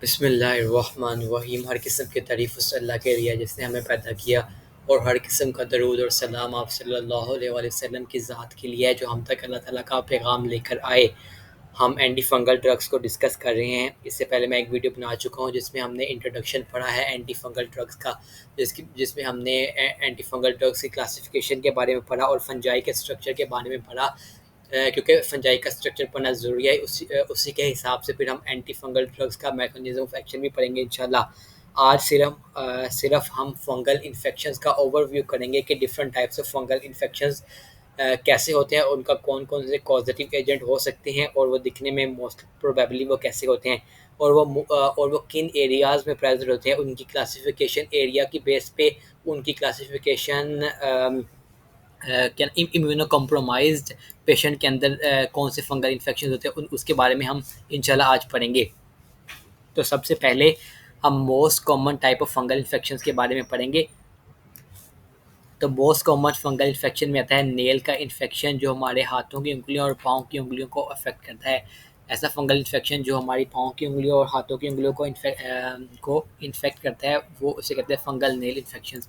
बिस्मिल्लाहिर्रहमानिर्रहीम। हर किस्म की तारीफ़ उस अल्लाह के लिए जिसने हमें पैदा किया, और हर किस्म का दरूद और सलाम आप सल्लल्लाहु अलैहि वसल्लम की ज़ात के लिए है जो हम तक अल्लाह ताला का पैगाम लेकर आए। हम एंटी फंगल ड्रग्स को डिस्कस कर रहे हैं। इससे पहले मैं एक वीडियो बना चुका हूँ जिसमें हमने इंट्रोडक्शन पढ़ा है एंटी फंगल ड्रग्स का, जिसमें हमने एंटी फंगल ड्रग्स की क्लासिफिकेशन के बारे में पढ़ा और फंजाई के स्ट्रक्चर के बारे में पढ़ा। क्योंकि फंजाई का स्ट्रक्चर पढ़ना ज़रूरी है, उसी के हिसाब से फिर हम एंटी फंगल ड्रग्स का मैकेनिज्म ऑफ एक्शन भी पढ़ेंगे इंशाल्लाह। आज सिर्फ हम फंगल इन्फेक्शंस का ओवरव्यू करेंगे कि different types of fungal infections कैसे होते हैं, उनका कौन कौन से कॉजेटिव एजेंट हो सकते हैं, और वो दिखने में मोस्ट प्रोबेबली वो कैसे होते हैं, और वो किन एरियाज़ में प्रेजेंट होते हैं, उनकी क्लासिफिकेशन एरिया की बेस पे उनकी क्लासिफिकेशन क्या इम्यूनो कॉम्प्रोमाइज्ड पेशेंट के अंदर कौन से फंगल इन्फेक्शन होते हैं उसके बारे में हम इंशाल्लाह आज पढ़ेंगे। तो सबसे पहले हम most common type of fungal infections के बारे में पढ़ेंगे। तो मोस्ट कॉमन फंगल इन्फेक्शन में आता है नेल का इन्फेक्शन, जो हमारे हाथों की उंगलियों और पाँव की उंगलियों को अफेक्ट करता है। ऐसा फंगल इन्फेक्शन जो हमारी पाँव की उंगलियों और हाथों की उंगलियों को इन्फेक्ट करता है, वो उसे कहते हैं फंगल नेल इन्फेक्शन।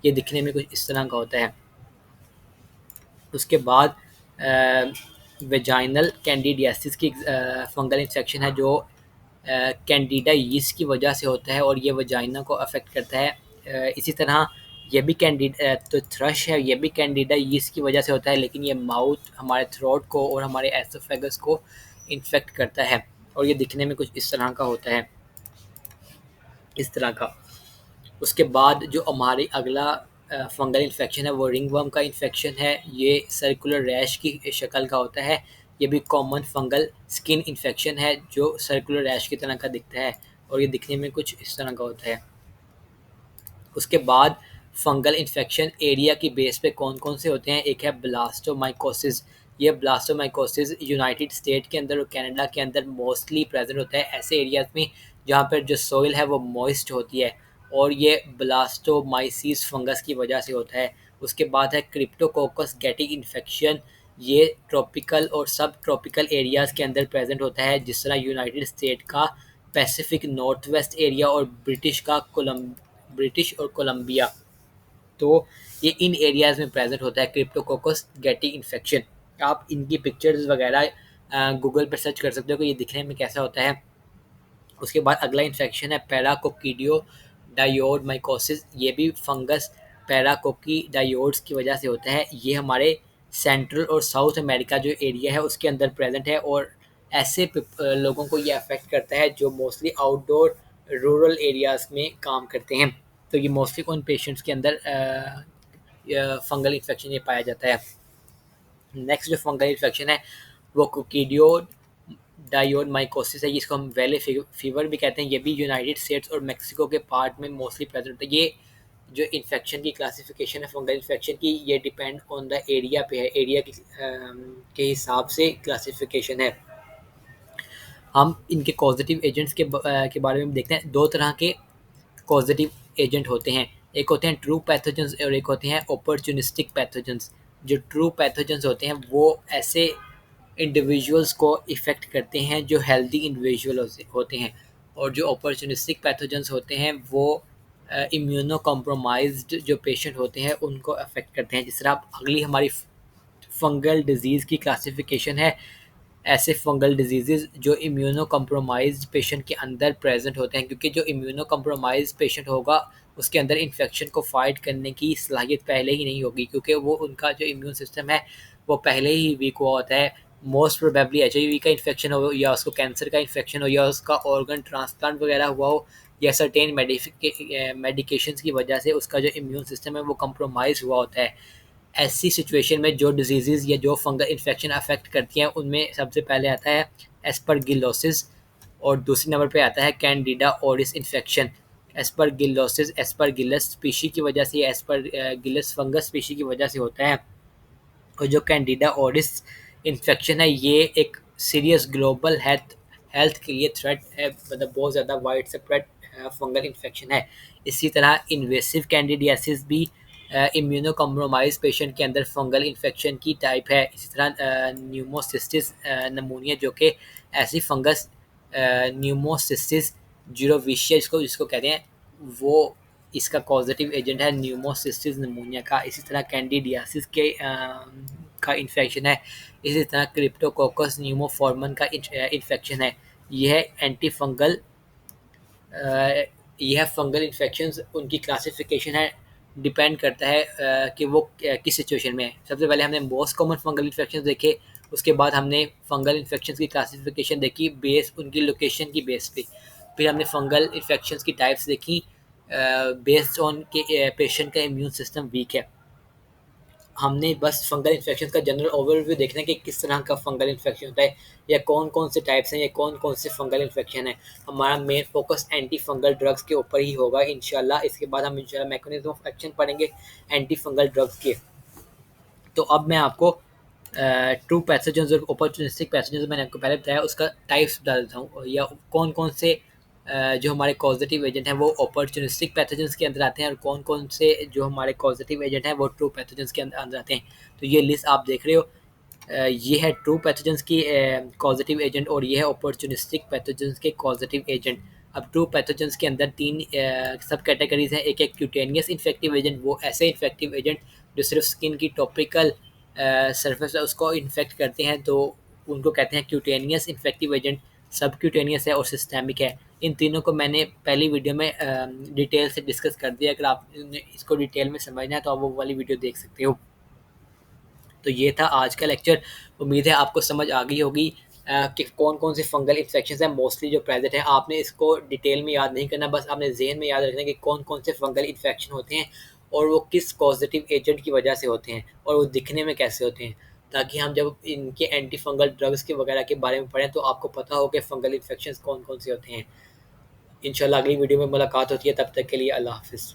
ये दिखने में कुछ इस तरह का होता है। उसके बाद वेजाइनल कैंडिडियासिस की फंगल इन्फेक्शन है, जो कैंडिडा यीस्ट की वजह से होता है और ये वजाइना को अफेक्ट करता है। इसी तरह ये भी कैंडिडा तो थ्रश है, ये भी कैंडिडा यीस्ट की वजह से होता है, लेकिन ये माउथ, हमारे थ्रोट को और हमारे एसोफेगस को इन्फेक्ट करता है, और ये दिखने में कुछ इस तरह का होता है, इस तरह का। उसके बाद जो हमारी अगला फंगल इन्फेक्शन है वो रिंगवर्म का इन्फेक्शन है। ये सर्कुलर रैश की शक्ल का होता है। ये भी कॉमन फंगल स्किन इन्फेक्शन है जो सर्कुलर रैश की तरह का दिखता है, और ये दिखने में कुछ इस तरह का होता है। उसके बाद फंगल इन्फेक्शन एरिया की बेस पे कौन कौन से होते हैं, एक है ब्लास्टोमाइकोसिस। ये ब्लास्टोमाइकोसिस यूनाइटेड स्टेट के अंदर और कनाडा के अंदर मोस्टली प्रेजेंट होता है, ऐसे एरियाज में जहाँ पर जो सोइल है वो मॉइस्ट होती है, और ये ब्लास्टोमाइसिस फंगस की वजह से होता है। उसके बाद है क्रिप्टोकोकस गैटी इन्फेक्शन। ये ट्रॉपिकल और सब ट्रॉपिकल एरियाज़ के अंदर प्रेजेंट होता है, जिस तरह यूनाइटेड स्टेट का पैसिफिक नॉर्थ वेस्ट एरिया और ब्रिटिश और कोलंबिया। तो ये इन एरियाज़ में प्रेजेंट होता है क्रिप्टोकोकस गैटी इन्फेक्शन। आप इनकी पिक्चर्स वगैरह गूगल पर सर्च कर सकते हो कि ये दिखने में कैसा होता है। उसके बाद अगला इन्फेक्शन है पैराकोकिडियो डायोड माइकोसिस। ये भी फंगस पैराकोकी डायोड्स की वजह से होता है। ये हमारे सेंट्रल और साउथ अमेरिका जो एरिया है उसके अंदर प्रेजेंट है, और ऐसे लोगों को ये अफेक्ट करता है जो मोस्टली आउटडोर रूरल एरियाज़ में काम करते हैं। तो ये मोस्टली उन पेशेंट्स के अंदर फंगल इन्फेक्शन ये पाया जाता है। नेक्स्ट जो फंगल इन्फेक्शन है वो कोकिडियो डायोड माइकोसिस है, जिसको हम वैले फीवर भी कहते हैं। ये भी यूनाइटेड स्टेट्स और मेक्सिको के पार्ट में मोस्टली प्रेजेंट होता है। ये जो इन्फेक्शन की क्लासिफिकेशन है फंगल इन्फेक्शन की, ये डिपेंड ऑन द एरिया पे है, एरिया के हिसाब से क्लासिफिकेशन है। हम इनके पॉजिटिव एजेंट्स के बारे में देखते हैं। दो तरह के पॉजिटिव एजेंट होते हैं, एक होते हैं ट्रू पैथोजेंस और एक होते हैं अपॉर्चुनिस्टिक पैथोजेंस। जो ट्रू पैथोजेंस होते हैं वो ऐसे इंडिविजुअल्स को इफ़ेक्ट करते हैं जो हेल्दी इंडिविजुअल होते हैं, और जो अपॉर्चुनिस्टिक पैथोजेंस होते हैं वो इम्यूनो कॉम्प्रोमाइज्ड जो पेशेंट होते हैं उनको अफेक्ट करते हैं। जिस तरह अगली हमारी फंगल डिजीज़ की क्लासिफिकेशन है, ऐसे फंगल डिजीज़ जो इम्यूनो कॉम्प्रोमाइज्ड पेशेंट के अंदर प्रेजेंट होते हैं, क्योंकि जो इम्यूनो कॉम्प्रोमाइज्ड पेशेंट होगा उसके अंदर इन्फेक्शन को फाइट करने की सलाहियत पहले ही नहीं होगी, क्योंकि वो उनका जो इम्यून सिस्टम है वो पहले ही वीक हुआ होता है। मोस्ट प्रोबेबली HIV का इन्फेक्शन हो, या उसको कैंसर का इन्फेक्शन हो, या उसका ऑर्गन ट्रांसप्लांट वगैरह हुआ हो, या सर्टेन मेडिकेशंस की वजह से उसका जो इम्यून सिस्टम है वो कंप्रोमाइज़ हुआ होता है। ऐसी सिचुएशन में जो डिजीज़ या जो फंगल इन्फेक्शन अफेक्ट करती हैं उनमें सबसे पहले आता है एस्परगिलोसिस, और दूसरे नंबर पे आता है Candida ओरिस infection. Aspergillosis Aspergillus species की वजह से, एस्परगिलस फंगस स्पीशी की वजह से होता है, और जो कैंडिडा ओरिस इन्फेक्शन है ये एक सीरियस ग्लोबल हेल्थ हेल्थ के लिए थ्रेट है, मतलब बहुत ज़्यादा वाइड स्प्रेड फंगल इन्फेक्शन है। इसी तरह इन्वेसिव कैंडिडियासिस भी इम्यूनो कॉम्प्रोमाइज पेशेंट के अंदर फंगल इन्फेक्शन की टाइप है। इसी तरह न्यूमोसिस्टिस नमूनिया, जो कि ऐसी फंगस न्यूमोसिस्टिस जीरोविशिया जिसको कहते हैं, वो इसका कॉजेटिव एजेंट है न्यूमोसिस्टिस निमोनिया का। इसी तरह कैंडिडियासिस का इन्फेक्शन है। इसी तरह क्रिप्टोकोकस न्यूमोफॉर्मन का इन्फेक्शन है। यह एंटी फंगल यह फंगल इन्फेक्शंस उनकी क्लासिफिकेशन है, डिपेंड करता है कि वो किस सिचुएशन में है। सबसे पहले हमने मोस्ट कॉमन फंगल इन्फेक्शन देखे, उसके बाद हमने फंगल इन्फेक्शंस की क्लासिफिकेशन देखी बेस उनकी लोकेशन की बेस पे। फिर हमने फंगल इन्फेक्शंस की टाइप्स देखी बेस्ड ऑन के पेशेंट का इम्यून सिस्टम वीक है। हमने बस फंगल इन्फेक्शन का जनरल ओवरव्यू देखना है कि किस तरह का फंगल इन्फेक्शन होता है, या कौन कौन से टाइप्स हैं, या कौन कौन से फंगल इन्फेक्शन है। हमारा main focus anti fungal drugs के ऊपर ही होगा इंशाल्लाह। इसके बाद हम इंशाल्लाह मैकेनिज्म ऑफ एक्शन पढ़ेंगे एंटी फंगल ड्रग्स के। तो अब मैं आपको ट्रू पैथोजेंस और अपॉर्चुनिस्टिक पैथोजेंस मैंने आपको पहले बताया, उसका टाइप्स बता देता हूँ, या कौन कौन से जो हमारे कॉजेटिव एजेंट हैं वो अपॉर्चुनिस्टिक पैथोजेंस के अंदर आते हैं, और कौन कौन से जो हमारे कॉजेटिव एजेंट हैं वो ट्रू पैथोजेंस के अंदर आते हैं। तो ये लिस्ट आप देख रहे हो, ये है ट्रू पैथोजेंस की कॉजेटिव एजेंट, और ये है अपॉर्चुनिस्टिक पैथोजेंस के कॉजेटिव एजेंट। अब ट्रू पैथोजेंस के अंदर तीन सब कैटेगरीज हैं। एक क्यूटेनियस इन्फेक्टिव एजेंट, वो ऐसे इन्फेक्टिव एजेंट जो सिर्फ स्किन की टॉपिकल सरफेस है उसको इन्फेक्ट करते हैं, तो उनको कहते हैं क्यूटेनियस इन्फेक्टिव एजेंट। सब क्यूटेनियस है और सिस्टेमिक है। इन तीनों को मैंने पहली वीडियो में डिटेल से डिस्कस कर दिया। अगर आप इसको डिटेल में समझना है तो आप वो वाली वीडियो देख सकते हो। तो ये था आज का लेक्चर। उम्मीद है आपको समझ आ गई होगी कि कौन कौन से फंगल इन्फेक्शन हैं मोस्टली जो प्रेजेंट है। आपने इसको डिटेल में याद नहीं करना, बस आपने जहन में याद रखना है कि कौन कौन से फंगल इन्फेक्शन होते हैं और वो किस पॉजिटिव एजेंट की वजह से होते हैं और वो दिखने में कैसे होते हैं, ताकि हम जब इनके एंटी फंगल ड्रग्स के वगैरह के बारे में पढ़ें तो आपको पता हो कि फंगल इन्फेक्शन कौन कौन से होते हैं। इंशाल्लाह अगली वीडियो में मुलाकात होती है, तब तक के लिए अल्लाह हाफिज़।